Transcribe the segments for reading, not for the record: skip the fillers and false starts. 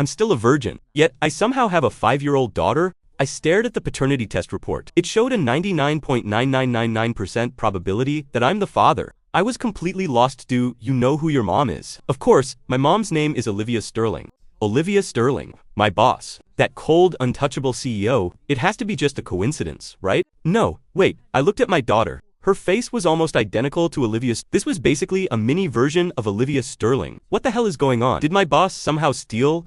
I'm still a virgin. Yet, I somehow have a 5-year-old daughter? I stared at the paternity test report. It showed a 99.9999% probability that I'm the father. I was completely lost. Do you know who your mom is? Of course, my mom's name is Olivia Sterling. Olivia Sterling, my boss. That cold, untouchable CEO. It has to be just a coincidence, right? No, wait, I looked at my daughter. Her face was almost identical to Olivia's. This was basically a mini version of Olivia Sterling. What the hell is going on? Did my boss somehow steal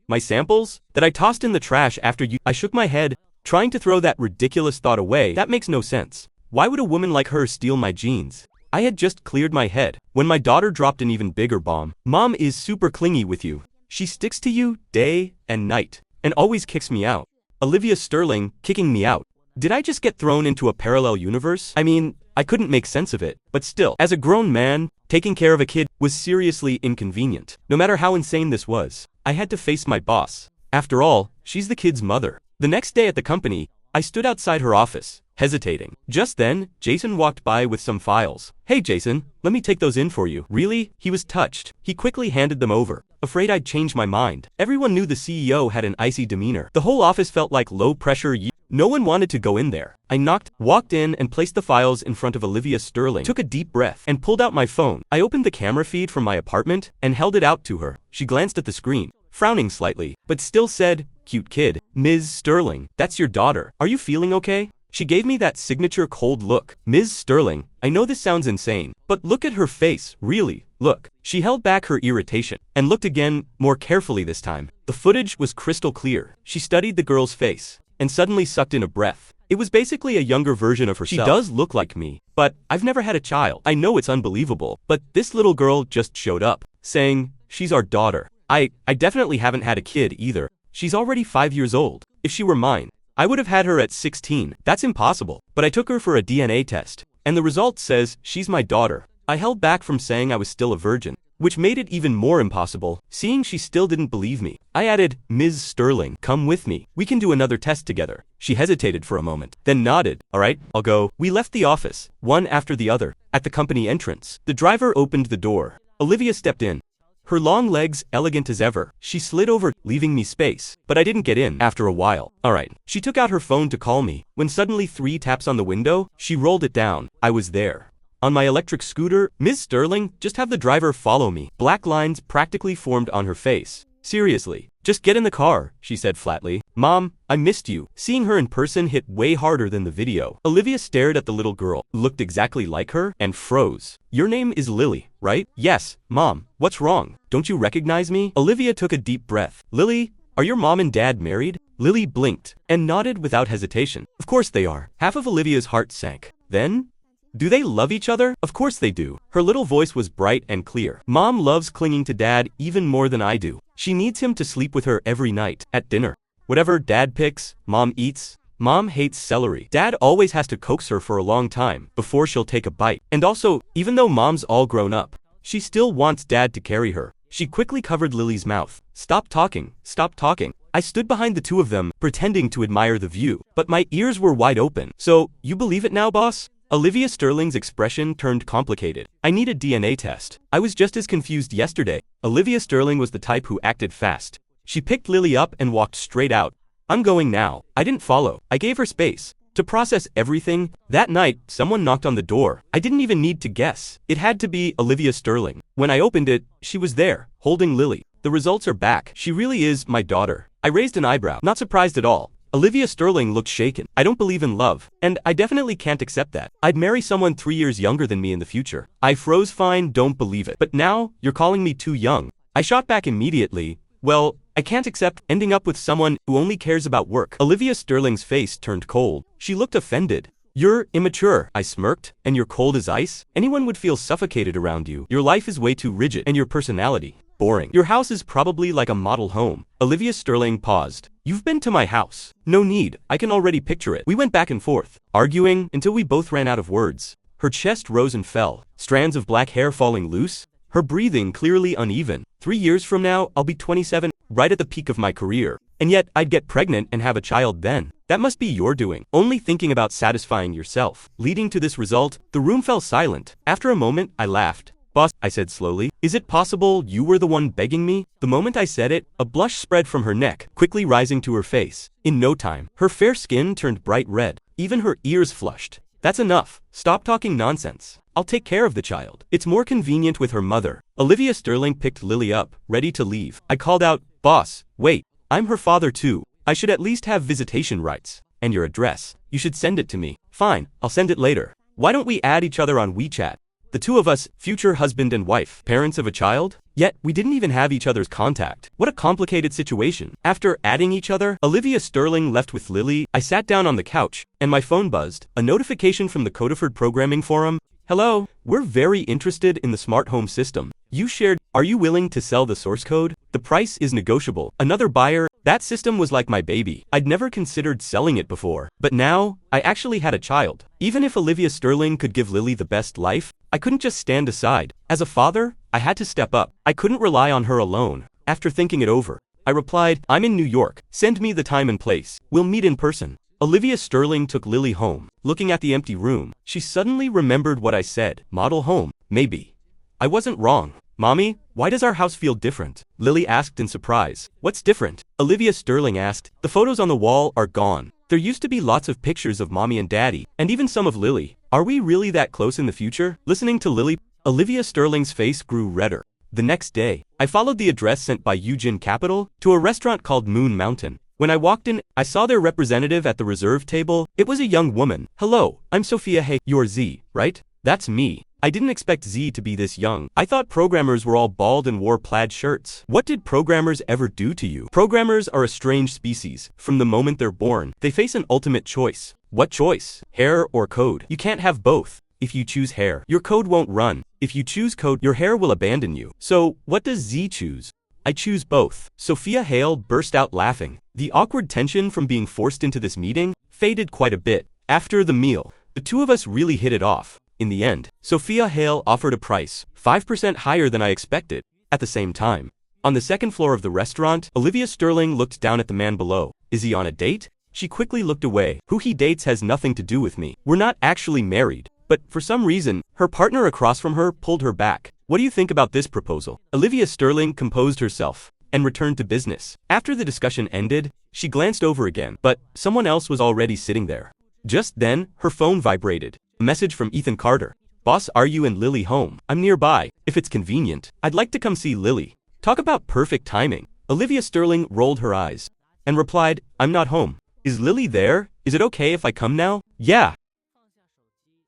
my samples that I tossed in the trash after you? I shook my head, trying to throw that ridiculous thought away. That makes no sense. Why would a woman like her steal my genes? I had just cleared my head when my daughter dropped an even bigger bomb. Mom is super clingy with you. She sticks to you day and night and always kicks me out. Olivia Sterling kicking me out. Did I just get thrown into a parallel universe? I mean, I couldn't make sense of it, but still, as a grown man, taking care of a kid was seriously inconvenient. No matter how insane this was, I had to face my boss. After all, she's the kid's mother. The next day at the company, I stood outside her office, hesitating. Just then, Jason walked by with some files. Hey Jason, let me take those in for you. Really? He was touched. He quickly handed them over, afraid I'd change my mind. Everyone knew the CEO had an icy demeanor. The whole office felt like low pressure. No one wanted to go in there. I walked in and placed the files in front of Olivia Sterling, took a deep breath, and pulled out my phone. I opened the camera feed from my apartment and held it out to her. She glanced at the screen, frowning slightly, but still said, "Cute kid. Ms. Sterling, that's your daughter. Are you feeling okay?" She gave me that signature cold look. Ms. Sterling, I know this sounds insane, but look at her face, really, look. She held back her irritation and looked again, more carefully this time. The footage was crystal clear. She studied the girl's face and suddenly sucked in a breath. It was basically a younger version of herself. She does look like me, but I've never had a child. I know it's unbelievable, but this little girl just showed up, saying, she's our daughter. I definitely haven't had a kid either. She's already 5 years old. If she were mine, I would have had her at 16. That's impossible. But I took her for a DNA test, and the result says she's my daughter. I held back from saying I was still a virgin, which made it even more impossible, seeing she still didn't believe me. I added, Ms. Sterling, come with me. We can do another test together. She hesitated for a moment, then nodded. All right, I'll go. We left the office, one after the other. At the company entrance, the driver opened the door. Olivia stepped in. Her long legs elegant as ever. She slid over, leaving me space. But I didn't get in after a while. Alright. She took out her phone to call me. When suddenly 3 taps on the window, she rolled it down. I was there. On my electric scooter, Ms. Sterling, just have the driver follow me. Black lines practically formed on her face. Seriously. Just get in the car, she said flatly. Mom, I missed you. Seeing her in person hit way harder than the video. Olivia stared at the little girl, looked exactly like her, and froze. Your name is Lily, right? Yes, Mom. What's wrong? Don't you recognize me? Olivia took a deep breath. Lily, are your mom and dad married? Lily blinked and nodded without hesitation. Of course they are. Half of Olivia's heart sank. Then? Do they love each other? Of course they do. Her little voice was bright and clear. Mom loves clinging to dad even more than I do. She needs him to sleep with her every night, at dinner. Whatever dad picks, mom eats. Mom hates celery. Dad always has to coax her for a long time before she'll take a bite. And also, even though mom's all grown up, she still wants dad to carry her. She quickly covered Lily's mouth. Stop talking. Stop talking. I stood behind the two of them, pretending to admire the view, but my ears were wide open. So, you believe it now, boss? Olivia Sterling's expression turned complicated. I need a DNA test. I was just as confused yesterday. Olivia Sterling was the type who acted fast. She picked Lily up and walked straight out. I'm going now. I didn't follow. I gave her space to process everything. That night, someone knocked on the door. I didn't even need to guess. It had to be Olivia Sterling. When I opened it, she was there, holding Lily. The results are back. She really is my daughter. I raised an eyebrow, not surprised at all. Olivia Sterling looked shaken. I don't believe in love, and I definitely can't accept that. I'd marry someone 3 years younger than me in the future. I froze. Fine, don't believe it. But now, you're calling me too young. I shot back immediately. Well, I can't accept ending up with someone who only cares about work. Olivia Sterling's face turned cold. She looked offended. You're immature, I smirked, and you're cold as ice? Anyone would feel suffocated around you. Your life is way too rigid, and your personality, boring. Your house is probably like a model home. Olivia Sterling paused. You've been to my house. No need, I can already picture it. We went back and forth, arguing until we both ran out of words. Her chest rose and fell, strands of black hair falling loose, her breathing clearly uneven. 3 years from now, I'll be 27, right at the peak of my career. And yet, I'd get pregnant and have a child then. That must be your doing, only thinking about satisfying yourself. Leading to this result, the room fell silent. After a moment, I laughed. Boss, I said slowly, is it possible you were the one begging me? The moment I said it, a blush spread from her neck, quickly rising to her face. In no time, her fair skin turned bright red. Even her ears flushed. That's enough. Stop talking nonsense. I'll take care of the child. It's more convenient with her mother. Olivia Sterling picked Lily up, ready to leave. I called out, Boss, wait, I'm her father too. I should at least have visitation rights. And your address. You should send it to me. Fine, I'll send it later. Why don't we add each other on WeChat? The two of us, future husband and wife, parents of a child? Yet, we didn't even have each other's contact. What a complicated situation. After adding each other, Olivia Sterling left with Lily. I sat down on the couch, and my phone buzzed. A notification from the Codiford Programming Forum. Hello, we're very interested in the smart home system you shared. Are you willing to sell the source code? The price is negotiable. Another buyer. That system was like my baby. I'd never considered selling it before. But now, I actually had a child. Even if Olivia Sterling could give Lily the best life, I couldn't just stand aside. As a father, I had to step up. I couldn't rely on her alone. After thinking it over, I replied, I'm in New York. Send me the time and place. We'll meet in person. Olivia Sterling took Lily home. Looking at the empty room, she suddenly remembered what I said. Model home, maybe. I wasn't wrong. Mommy, why does our house feel different? Lily asked in surprise. What's different? Olivia Sterling asked. The photos on the wall are gone. There used to be lots of pictures of Mommy and Daddy, and even some of Lily. Are we really that close in the future? Listening to Lily, Olivia Sterling's face grew redder. The next day, I followed the address sent by Eugene Capital to a restaurant called Moon Mountain. When I walked in, I saw their representative at the reserve table. It was a young woman. Hello, I'm Sophia. Hey, you're Z, right? That's me. I didn't expect Z to be this young. I thought programmers were all bald and wore plaid shirts. What did programmers ever do to you? Programmers are a strange species. From the moment they're born, they face an ultimate choice. What choice? Hair or code? You can't have both. If you choose hair, your code won't run. If you choose code, your hair will abandon you. So, what does Z choose? I choose both. Sophia Hale burst out laughing. The awkward tension from being forced into this meeting faded quite a bit. After the meal, the two of us really hit it off. In the end, Sophia Hale offered a price 5% higher than I expected. At the same time, on the second floor of the restaurant, Olivia Sterling looked down at the man below. Is he on a date? She quickly looked away. Who he dates has nothing to do with me. We're not actually married. But for some reason, her partner across from her pulled her back. What do you think about this proposal? Olivia Sterling composed herself and returned to business. After the discussion ended, she glanced over again, but someone else was already sitting there. Just then, her phone vibrated. A message from Ethan Carter. Boss, are you and Lily home? I'm nearby. If it's convenient, I'd like to come see Lily. Talk about perfect timing. Olivia Sterling rolled her eyes and replied, I'm not home. Is Lily there? Is it okay if I come now? Yeah.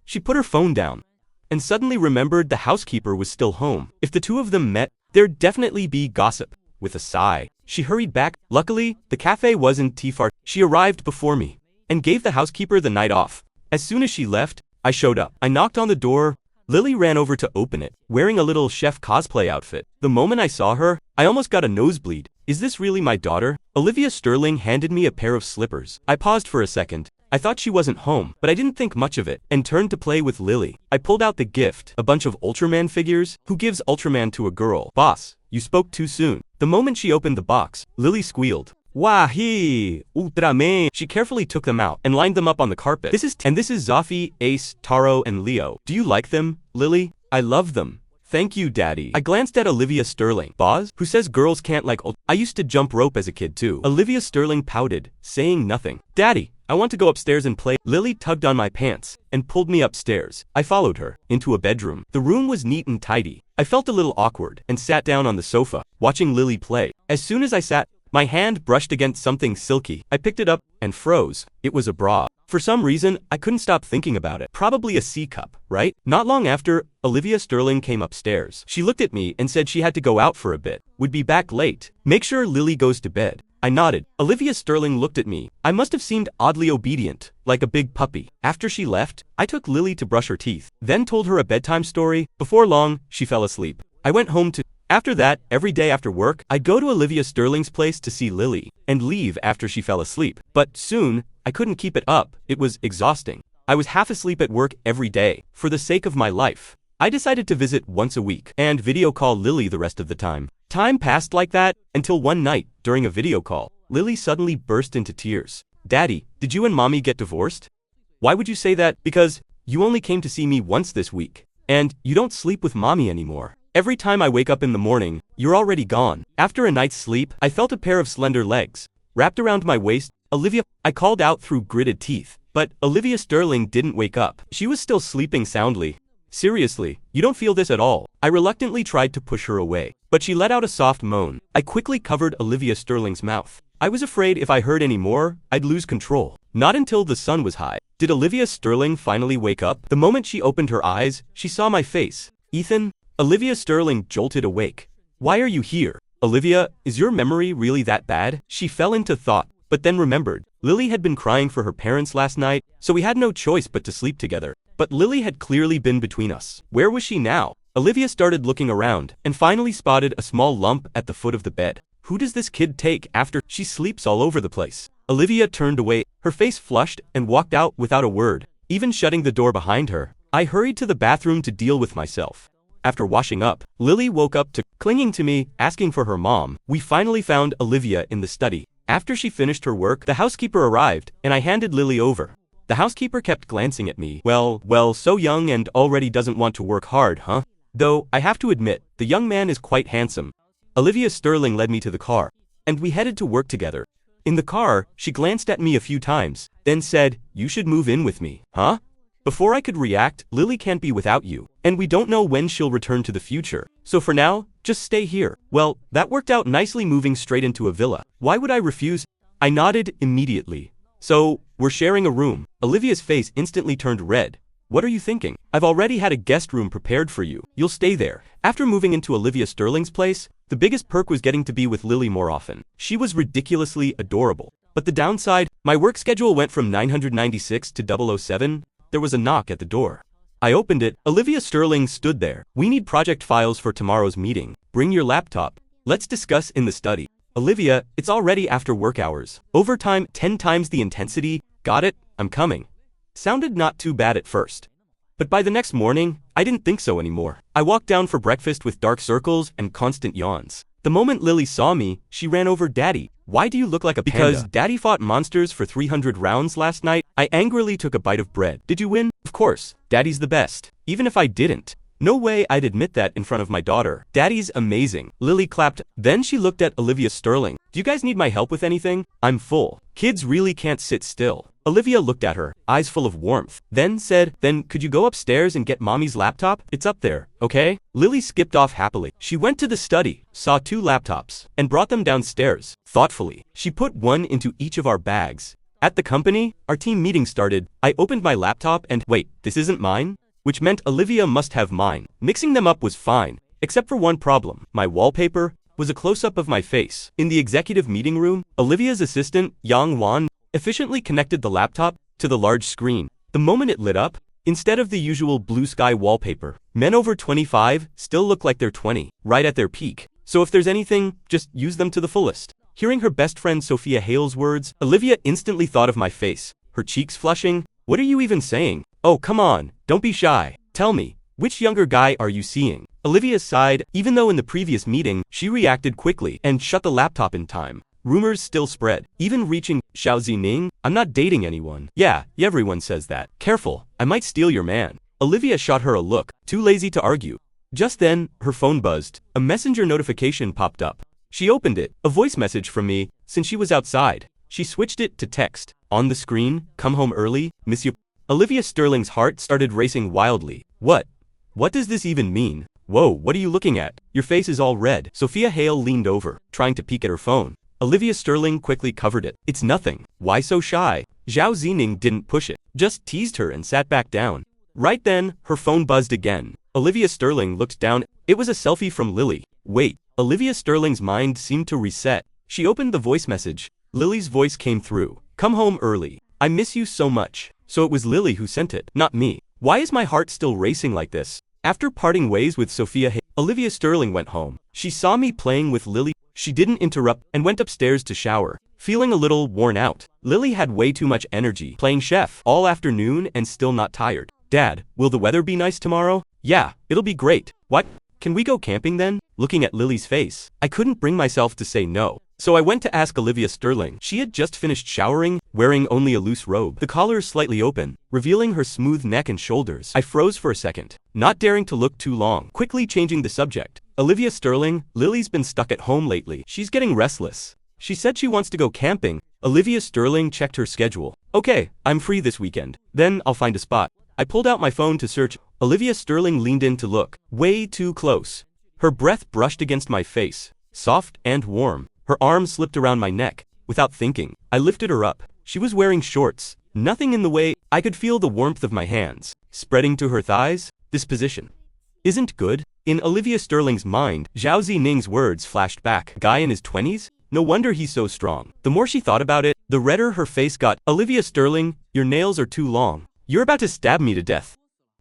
She put her phone down and suddenly remembered the housekeeper was still home. If the two of them met, there'd definitely be gossip. With a sigh, she hurried back. Luckily, the cafe wasn't too far. She arrived before me and gave the housekeeper the night off. As soon as she left, I showed up. I knocked on the door. Lily ran over to open it, wearing a little chef cosplay outfit. The moment I saw her, I almost got a nosebleed. Is this really my daughter? Olivia Sterling handed me a pair of slippers. I paused for a second. I thought she wasn't home, but I didn't think much of it, and turned to play with Lily. I pulled out the gift, a bunch of Ultraman figures. Who gives Ultraman to a girl? Boss, you spoke too soon. The moment she opened the box, Lily squealed. Wahi, Ultraman. She carefully took them out and lined them up on the carpet. This is Zafi, Ace, Taro, and Leo. Do you like them, Lily? I love them. Thank you, Daddy. I glanced at Olivia Sterling. Boz, who says girls can't like I used to jump rope as a kid too. Olivia Sterling pouted, saying nothing. Daddy, I want to go upstairs and play. Lily tugged on my pants and pulled me upstairs. I followed her into a bedroom. The room was neat and tidy. I felt a little awkward and sat down on the sofa, watching Lily play. As soon as I sat, my hand brushed against something silky. I picked it up and froze. It was a bra. For some reason, I couldn't stop thinking about it. Probably a C cup, right? Not long after, Olivia Sterling came upstairs. She looked at me and said she had to go out for a bit. Would be back late. Make sure Lily goes to bed. I nodded. Olivia Sterling looked at me. I must have seemed oddly obedient, like a big puppy. After she left, I took Lily to brush her teeth, then told her a bedtime story. Before long, she fell asleep. I went home to After that, every day after work, I'd go to Olivia Sterling's place to see Lily, and leave after she fell asleep. But soon, I couldn't keep it up. It was exhausting. I was half asleep at work every day. For the sake of my life, I decided to visit once a week, and video call Lily the rest of the time. Time passed like that, until one night, during a video call, Lily suddenly burst into tears. Daddy, did you and Mommy get divorced? Why would you say that? Because you only came to see me once this week. And you don't sleep with mommy anymore. Every time I wake up in the morning, you're already gone. After a night's sleep, I felt a pair of slender legs wrapped around my waist. Olivia, I called out through gritted teeth. But Olivia Sterling didn't wake up. She was still sleeping soundly. Seriously, you don't feel this at all. I reluctantly tried to push her away, but she let out a soft moan. I quickly covered Olivia Sterling's mouth. I was afraid if I heard any more, I'd lose control. Not until the sun was high did Olivia Sterling finally wake up. The moment she opened her eyes, she saw my face. Ethan? Olivia Sterling jolted awake. Why are you here? Olivia, is your memory really that bad? She fell into thought, but then remembered. Lily had been crying for her parents last night, so we had no choice but to sleep together. But Lily had clearly been between us. Where was she now? Olivia started looking around, and finally spotted a small lump at the foot of the bed. Who does this kid take after she sleeps all over the place? Olivia turned away, her face flushed, and walked out without a word, even shutting the door behind her. I hurried to the bathroom to deal with myself. After washing up, Lily woke up to clinging to me, asking for her mom. We finally found Olivia in the study. After she finished her work, the housekeeper arrived, and I handed Lily over. The housekeeper kept glancing at me. Well, so young and already doesn't want to work hard, huh? Though, I have to admit, the young man is quite handsome. Olivia Sterling led me to the car, and we headed to work together. In the car, she glanced at me a few times, then said, "You should move in with me." Huh? Before I could react, Lily can't be without you, and we don't know when she'll return to the future. So for now, just stay here. Well, that worked out nicely, moving straight into a villa. Why would I refuse? I nodded immediately. So, we're sharing a room. Olivia's face instantly turned red. What are you thinking? I've already had a guest room prepared for you. You'll stay there. After moving into Olivia Sterling's place, the biggest perk was getting to be with Lily more often. She was ridiculously adorable. But the downside, my work schedule went from 996 to 007. There was a knock at the door. I opened it. Olivia Sterling stood there. "We need project files for tomorrow's meeting. Bring your laptop. Let's discuss in the study." Olivia, it's already after work hours. Overtime 10 times the intensity. Got it? I'm coming. Sounded not too bad at first. But by the next morning, I didn't think so anymore. I walked down for breakfast with dark circles and constant yawns. The moment Lily saw me, she ran over. "Daddy, why do you look like a panda?" "Because Daddy fought monsters for 300 rounds last night." I angrily took a bite of bread. "Did you win?" "Of course, Daddy's the best." "Even if I didn't." "No way I'd admit that in front of my daughter." "Daddy's amazing." Lily clapped. Then she looked at Olivia Sterling. "Do you guys need my help with anything?" "I'm full. Kids really can't sit still." Olivia looked at her, eyes full of warmth, then said, "Then could you go upstairs and get mommy's laptop? It's up there, okay?" Lily skipped off happily. She went to the study, saw 2 laptops, and brought them downstairs. Thoughtfully, she put one into each of our bags. At the company, our team meeting started. I opened my laptop and, wait, this isn't mine? Which meant Olivia must have mine. Mixing them up was fine, except for one problem. My wallpaper was a close-up of my face. In the executive meeting room, Olivia's assistant, Yang Wan, efficiently connected the laptop to the large screen. The moment it lit up, instead of the usual blue sky wallpaper, men over 25 still look like they're 20, right at their peak. So if there's anything, just use them to the fullest. Hearing her best friend Sophia Hale's words, Olivia instantly thought of my face, her cheeks flushing. "What are you even saying? Oh, come on, don't be shy. Tell me, which younger guy are you seeing?" Olivia sighed. Even though in the previous meeting, she reacted quickly and shut the laptop in time. Rumors still spread, even reaching Xiao Zining. "I'm not dating anyone." Yeah, everyone says that. "Careful, I might steal your man." Olivia shot her a look, too lazy to argue. Just then, her phone buzzed. A messenger notification popped up. She opened it, a voice message from me, since she was outside. She switched it to text. On the screen, "Come home early, miss you." Olivia Sterling's heart started racing wildly. What does this even mean? "Whoa, what are you looking at? Your face is all red." Sophia Hale leaned over, trying to peek at her phone. Olivia Sterling quickly covered it. "It's nothing. Why so shy?" Zhao Zining didn't push it, just teased her and sat back down. Right then, her phone buzzed again. Olivia Sterling looked down. It was a selfie from Lily. Wait, Olivia Sterling's mind seemed to reset. She opened the voice message. Lily's voice came through. "Come home early. I miss you so much." So it was Lily who sent it, not me. Why is my heart still racing like this? After parting ways with Sophia Hale, Olivia Sterling went home. She saw me playing with Lily. She didn't interrupt and went upstairs to shower, feeling a little worn out. Lily had way too much energy, playing chef all afternoon and still not tired. "Dad, will the weather be nice tomorrow?" "Yeah, it'll be great." "What? Can we go camping then?" Looking at Lily's face, I couldn't bring myself to say no. So I went to ask Olivia Sterling. She had just finished showering, wearing only a loose robe, the collar slightly open, revealing her smooth neck and shoulders. I froze for a second, not daring to look too long. Quickly changing the subject. Olivia Sterling, Lily's been stuck at home lately. She's getting restless. She said she wants to go camping. Olivia Sterling checked her schedule. Okay, I'm free this weekend. Then I'll find a spot. I pulled out my phone to search. Olivia Sterling leaned in to look. Way too close. Her breath brushed against my face, soft and warm. Her arm slipped around my neck. Without thinking, I lifted her up. She was wearing shorts. Nothing in the way. I could feel the warmth of my hands spreading to her thighs. This position isn't good. In Olivia Sterling's mind, Zhao Zining's words flashed back. Guy in his 20s? No wonder he's so strong. The more she thought about it, the redder her face got. Olivia Sterling, your nails are too long. You're about to stab me to death.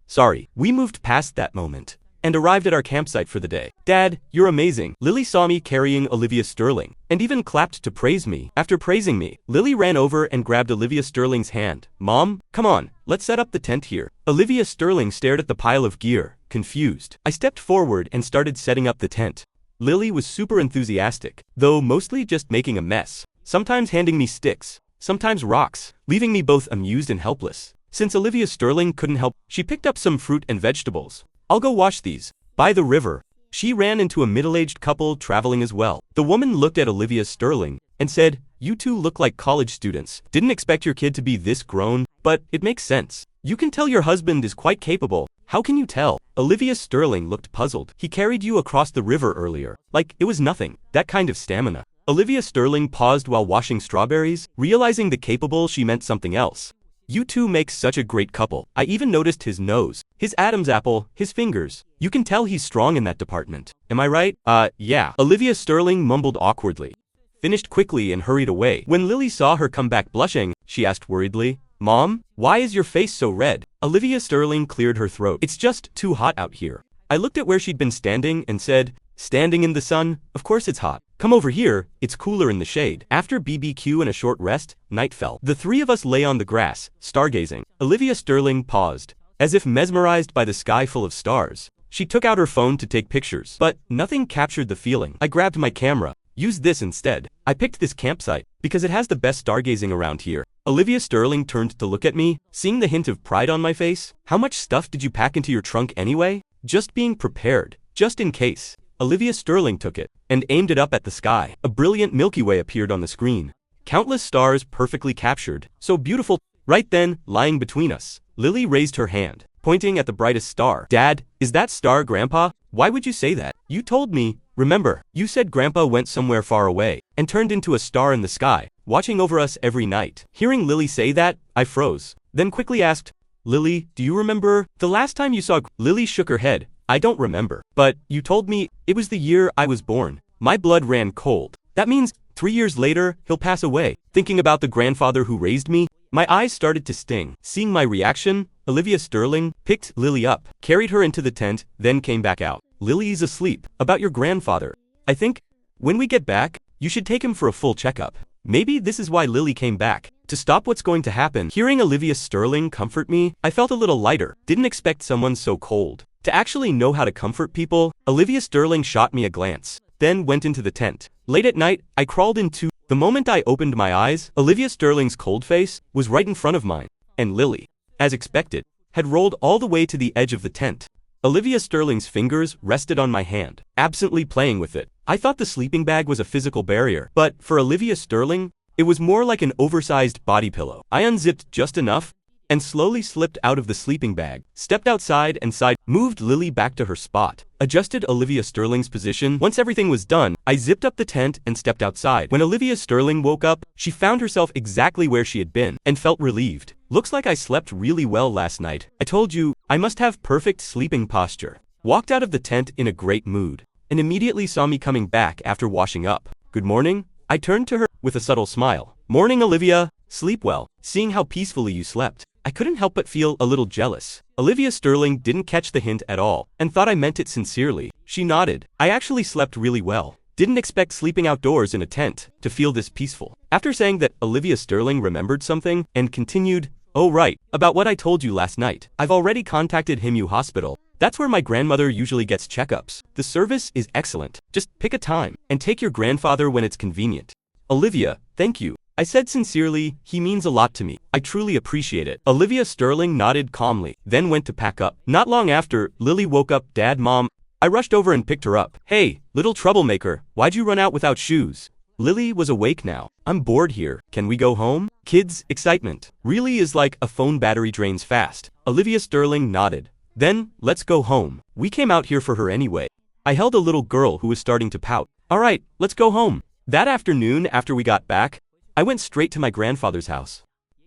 Sorry. We moved past that moment and arrived at our campsite for the day. Dad, you're amazing. Lily saw me carrying Olivia Sterling and even clapped to praise me. After praising me, Lily ran over and grabbed Olivia Sterling's hand. Mom, come on, let's set up the tent here. Olivia Sterling stared at the pile of gear, confused. I stepped forward and started setting up the tent. Lily was super enthusiastic, though mostly just making a mess, sometimes handing me sticks, sometimes rocks, leaving me both amused and helpless. Since Olivia Sterling couldn't help, she picked up some fruit and vegetables. I'll go wash these. By the river. She ran into a middle-aged couple traveling as well. The woman looked at Olivia Sterling and said, "You two look like college students. Didn't expect your kid to be this grown, but it makes sense. You can tell your husband is quite capable. How can you tell?" Olivia Sterling looked puzzled. He carried you across the river earlier. Like it was nothing. That kind of stamina. Olivia Sterling paused while washing strawberries, realizing the capable she meant something else. You two make such a great couple. I even noticed his nose, his Adam's apple, his fingers. You can tell he's strong in that department. Am I right? Yeah. Olivia Sterling mumbled awkwardly, finished quickly and hurried away. When Lily saw her come back blushing, she asked worriedly, "Mom, why is your face so red?" Olivia Sterling cleared her throat. "It's just too hot out here." I looked at where she'd been standing and said, "Standing in the sun? Of course it's hot. Come over here, it's cooler in the shade." After BBQ and a short rest, night fell. The three of us lay on the grass, stargazing. Olivia Sterling paused, as if mesmerized by the sky full of stars. She took out her phone to take pictures, but nothing captured the feeling. I grabbed my camera. Use this instead. I picked this campsite because it has the best stargazing around here. Olivia Sterling turned to look at me, seeing the hint of pride on my face. "How much stuff did you pack into your trunk anyway?" "Just being prepared, just in case." Olivia Sterling took it and aimed it up at the sky. A brilliant Milky Way appeared on the screen. Countless stars perfectly captured. So beautiful. Right then, lying between us, Lily raised her hand, pointing at the brightest star. "Dad, is that star Grandpa? Why would you say that? You told me, remember, you said Grandpa went somewhere far away and turned into a star in the sky, watching over us every night." Hearing Lily say that, I froze, then quickly asked, "Lily, do you remember the last time you saw?" Lily shook her head. "I don't remember. But you told me it was the year I was born." My blood ran cold. That means 3 years later, he'll pass away. Thinking about the grandfather who raised me, my eyes started to sting. Seeing my reaction, Olivia Sterling picked Lily up, carried her into the tent, then came back out. "Lily's asleep. About your grandfather. I think when we get back, you should take him for a full checkup. Maybe this is why Lily came back, to stop what's going to happen." Hearing Olivia Sterling comfort me, I felt a little lighter. Didn't expect someone so cold to actually know how to comfort people. Olivia Sterling shot me a glance, then went into the tent. Late at night, I crawled into. The moment I opened my eyes, Olivia Sterling's cold face was right in front of mine, and Lily, as expected, had rolled all the way to the edge of the tent. Olivia Sterling's fingers rested on my hand, absently playing with it. I thought the sleeping bag was a physical barrier, but for Olivia Sterling, it was more like an oversized body pillow. I unzipped just enough and slowly slipped out of the sleeping bag, stepped outside and moved Lily back to her spot, adjusted Olivia Sterling's position. Once everything was done, I zipped up the tent and stepped outside. When Olivia Sterling woke up, she found herself exactly where she had been and felt relieved. "Looks like I slept really well last night. I told you, I must have perfect sleeping posture." Walked out of the tent in a great mood and immediately saw me coming back after washing up. "Good morning." I turned to her with a subtle smile. "Morning, Olivia. Sleep well." Seeing how peacefully you slept, I couldn't help but feel a little jealous. Olivia Sterling didn't catch the hint at all and thought I meant it sincerely. She nodded. I actually slept really well. Didn't expect sleeping outdoors in a tent to feel this peaceful. After saying that, Olivia Sterling remembered something and continued, "Oh right, about what I told you last night. I've already contacted Himu Hospital. That's where my grandmother usually gets checkups. The service is excellent. Just pick a time and take your grandfather when it's convenient." Olivia, thank you. I said sincerely, he means a lot to me. I truly appreciate it. Olivia Sterling nodded calmly, then went to pack up. Not long after, Lily woke up. Dad, Mom. I rushed over and picked her up. Hey, little troublemaker, why'd you run out without shoes? Lily was awake now. I'm bored here. Can we go home? Kids, excitement. Really is like a phone battery drains fast. Olivia Sterling nodded. Then, let's go home. We came out here for her anyway. I held a little girl who was starting to pout. Alright, let's go home. That afternoon, after we got back, I went straight to my grandfather's house.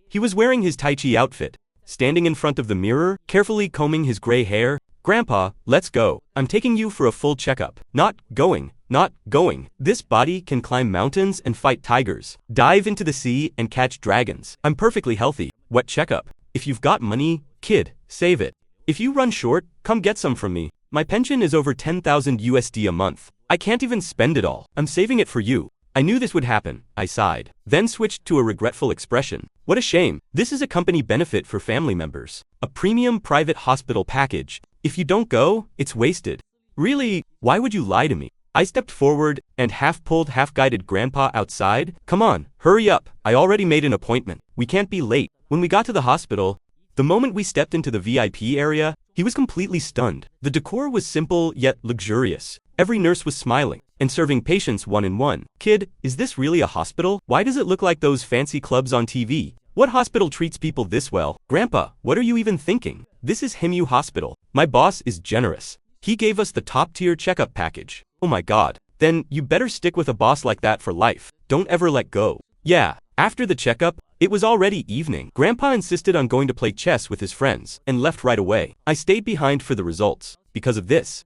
He was wearing his Tai Chi outfit, standing in front of the mirror, carefully combing his gray hair. Grandpa, let's go. I'm taking you for a full checkup. Not going. This body can climb mountains and fight tigers, dive into the sea and catch dragons. I'm perfectly healthy. What checkup? If you've got money, kid, save it. If you run short, come get some from me. My pension is over 10,000 USD a month. I can't even spend it all. I'm saving it for you. I knew this would happen, I sighed, then switched to a regretful expression. What a shame. This is a company benefit for family members. A premium private hospital package. If you don't go, it's wasted. Really, why would you lie to me? I stepped forward and half-pulled, half-guided Grandpa outside. Come on, hurry up. I already made an appointment. We can't be late. When we got to the hospital, the moment we stepped into the VIP area, he was completely stunned. The decor was simple yet luxurious. Every nurse was smiling and serving patients one-on-one. Kid, is this really a hospital? Why does it look like those fancy clubs on TV? What hospital treats people this well? Grandpa, what are you even thinking? This is Himu Hospital. My boss is generous. He gave us the top-tier checkup package. Oh my god. Then you better stick with a boss like that for life. Don't ever let go. Yeah. After the checkup, it was already evening. Grandpa insisted on going to play chess with his friends and left right away. I stayed behind for the results. Because of this,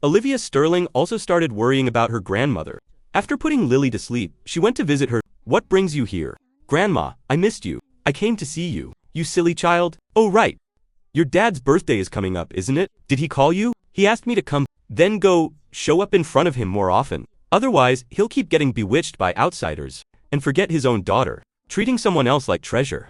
Olivia Sterling also started worrying about her grandmother. After putting Lily to sleep, she went to visit her. What brings you here? Grandma, I missed you. I came to see you. You silly child. Oh right. Your dad's birthday is coming up, isn't it? Did he call you? He asked me to come. Then go show up in front of him more often. Otherwise, he'll keep getting bewitched by outsiders and forget his own daughter, treating someone else like treasure.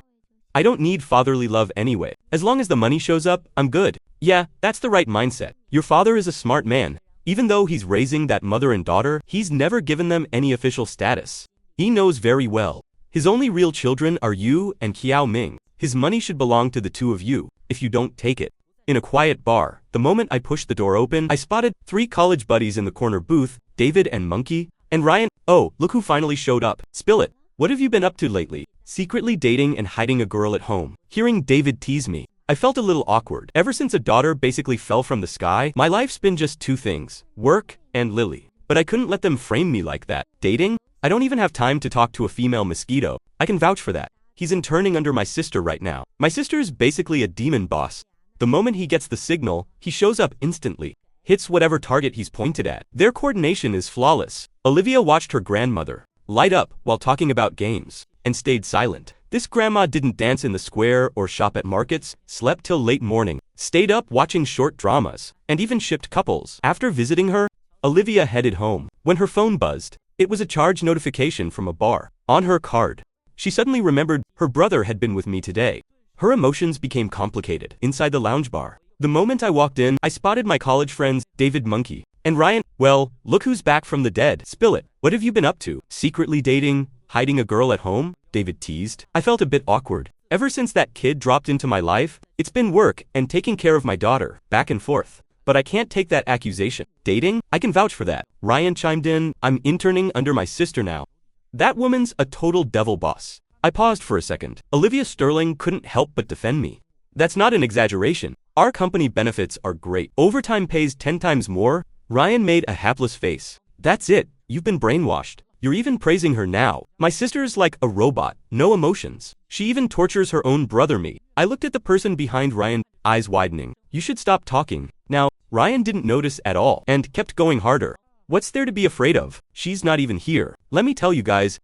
I don't need fatherly love anyway. As long as the money shows up, I'm good. Yeah, that's the right mindset. Your father is a smart man. Even though he's raising that mother and daughter, he's never given them any official status. He knows very well. His only real children are you and Kiao Ming. His money should belong to the two of you, if you don't take it. In a quiet bar, the moment I pushed the door open, I spotted 3 college buddies in the corner booth, David and Monkey, and Ryan. Oh, look who finally showed up. Spill it. What have you been up to lately? Secretly dating and hiding a girl at home. Hearing David tease me, I felt a little awkward. Ever since a daughter basically fell from the sky, my life's been just 2 things, work and Lily. But I couldn't let them frame me like that. Dating? I don't even have time to talk to a female mosquito. I can vouch for that. He's interning under my sister right now. My sister's basically a demon boss. The moment he gets the signal, he shows up instantly, hits whatever target he's pointed at. Their coordination is flawless. Olivia watched her grandmother light up while talking about games, and stayed silent. This grandma didn't dance in the square or shop at markets, slept till late morning, stayed up watching short dramas, and even shipped couples. After visiting her, Olivia headed home. When her phone buzzed, it was a charge notification from a bar. On her card, she suddenly remembered her brother had been with me today. Her emotions became complicated. Inside the lounge bar, the moment I walked in, I spotted my college friends, David Monkey and Ryan. Well, look who's back from the dead. Spill it. What have you been up to? Secretly dating? Hiding a girl at home? David teased. I felt a bit awkward. Ever since that kid dropped into my life, it's been work and taking care of my daughter, back and forth. But I can't take that accusation. Dating? I can vouch for that. Ryan chimed in. I'm interning under my sister now. That woman's a total devil boss. I paused for a second. Olivia Sterling couldn't help but defend me. That's not an exaggeration. Our company benefits are great. Overtime pays 10 times more. Ryan made a hapless face. That's it. You've been brainwashed. You're even praising her now. My sister's like a robot, no emotions. She even tortures her own brother me. I looked at the person behind Ryan, eyes widening. You should stop talking. Now, Ryan didn't notice at all and kept going harder. What's there to be afraid of? She's not even here. Let me tell you guys.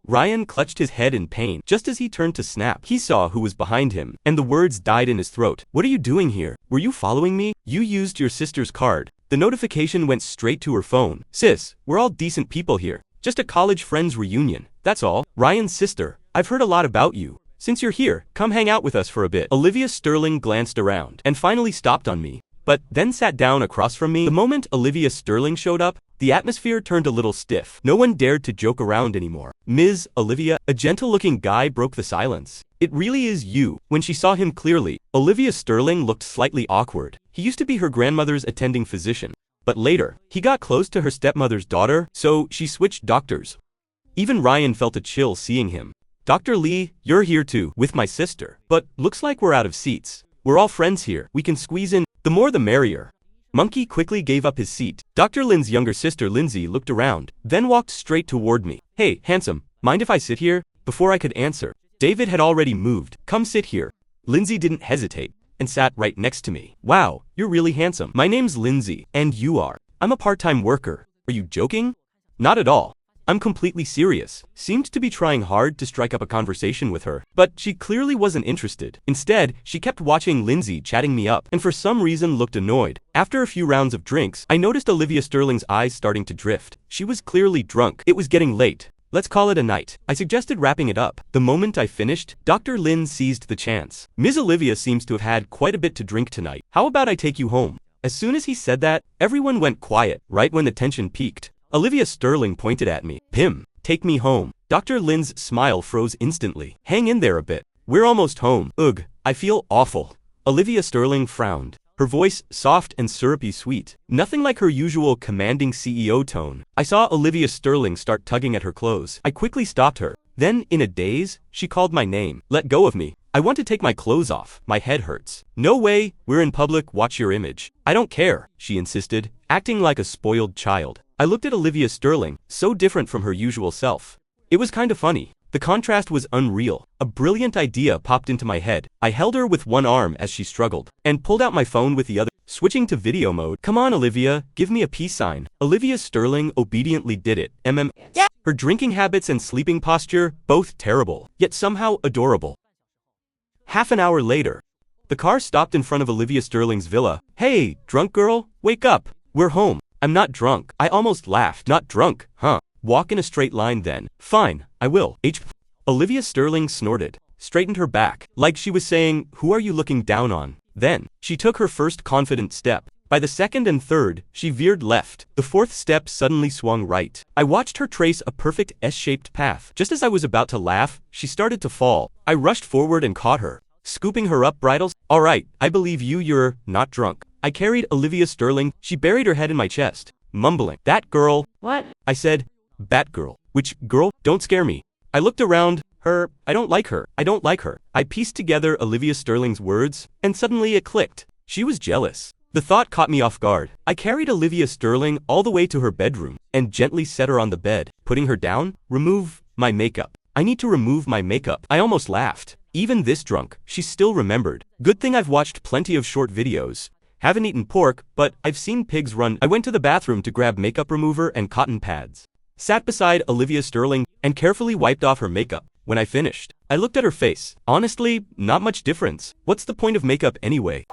Ryan clutched his head in pain. Just as he turned to snap, he saw who was behind him, and the words died in his throat. What are you doing here? Were you following me? You used your sister's card. The notification went straight to her phone. Sis, we're all decent people here. Just a college friends reunion. That's all. Ryan's sister, I've heard a lot about you. Since you're here, come hang out with us for a bit. Olivia Sterling glanced around and finally stopped on me. but then sat down across from me. The moment Olivia Sterling showed up, the atmosphere turned a little stiff. No one dared to joke around anymore. Ms. Olivia, a gentle-looking guy, broke the silence. It really is you. When she saw him clearly, Olivia Sterling looked slightly awkward. He used to be her grandmother's attending physician, but later, he got close to her stepmother's daughter, so she switched doctors. Even Ryan felt a chill seeing him. Dr. Lee, you're here too, with my sister. But looks like we're out of seats. We're all friends here. We can squeeze in. The more the merrier. Monkey quickly gave up his seat. Dr. Lin's younger sister Lindsay looked around, then walked straight toward me. Hey, handsome, mind if I sit here? Before I could answer, David had already moved. Come sit here. Lindsay didn't hesitate, and sat right next to me. Wow, you're really handsome. My name's Lindsay, and you are. I'm a part-time worker. Are you joking? Not at all. I'm completely serious. Seemed to be trying hard to strike up a conversation with her, but she clearly wasn't interested. Instead, she kept watching Lindsay chatting me up, and for some reason looked annoyed. After a few rounds of drinks, I noticed Olivia Sterling's eyes starting to drift. She was clearly drunk. It was getting late. Let's call it a night. I suggested wrapping it up. The moment I finished, Dr. Lin seized the chance. Ms. Olivia seems to have had quite a bit to drink tonight. How about I take you home? As soon as he said that, everyone went quiet, right when the tension peaked. Olivia Sterling pointed at me. Pim, take me home. Dr. Lin's smile froze instantly. Hang in there a bit. We're almost home. Ugh, I feel awful. Olivia Sterling frowned. Her voice soft and syrupy sweet. Nothing like her usual commanding CEO tone. I saw Olivia Sterling start tugging at her clothes. I quickly stopped her. Then, in a daze, she called my name. Let go of me. I want to take my clothes off. My head hurts. No way, we're in public, watch your image. I don't care, she insisted, acting like a spoiled child. I looked at Olivia Sterling, so different from her usual self. It was kinda funny. The contrast was unreal. A brilliant idea popped into my head. I held her with one arm as she struggled, and pulled out my phone with the other, switching to video mode. Come on, Olivia, give me a peace sign. Olivia Sterling obediently did it. Yeah. Her drinking habits and sleeping posture, both terrible, yet somehow adorable. Half an hour later, the car stopped in front of Olivia Sterling's villa. Hey, drunk girl, wake up. We're home. I'm not drunk. I almost laughed. Not drunk, huh? Walk in a straight line then. Fine, I will. Olivia Sterling snorted, straightened her back, like she was saying, who are you looking down on? Then, she took her first confident step. By the second and third, she veered left. The fourth step suddenly swung right. I watched her trace a perfect S-shaped path. Just as I was about to laugh, she started to fall. I rushed forward and caught her, scooping her up bridles. All right, I believe you're not drunk. I carried Olivia Sterling. She buried her head in my chest, mumbling, that girl. What? I said, Batgirl. Which girl? Don't scare me. I looked around. I don't like her. I don't like her. I pieced together Olivia Sterling's words, and suddenly it clicked. She was jealous. The thought caught me off guard. I carried Olivia Sterling all the way to her bedroom, and gently set her on the bed, putting her down. Remove my makeup. I need to remove my makeup. I almost laughed. Even this drunk, she still remembered. Good thing I've watched plenty of short videos. Haven't eaten pork, but I've seen pigs run. I went to the bathroom to grab makeup remover and cotton pads. Sat beside Olivia Sterling and carefully wiped off her makeup. When I finished, I looked at her face. Honestly, not much difference. What's the point of makeup anyway?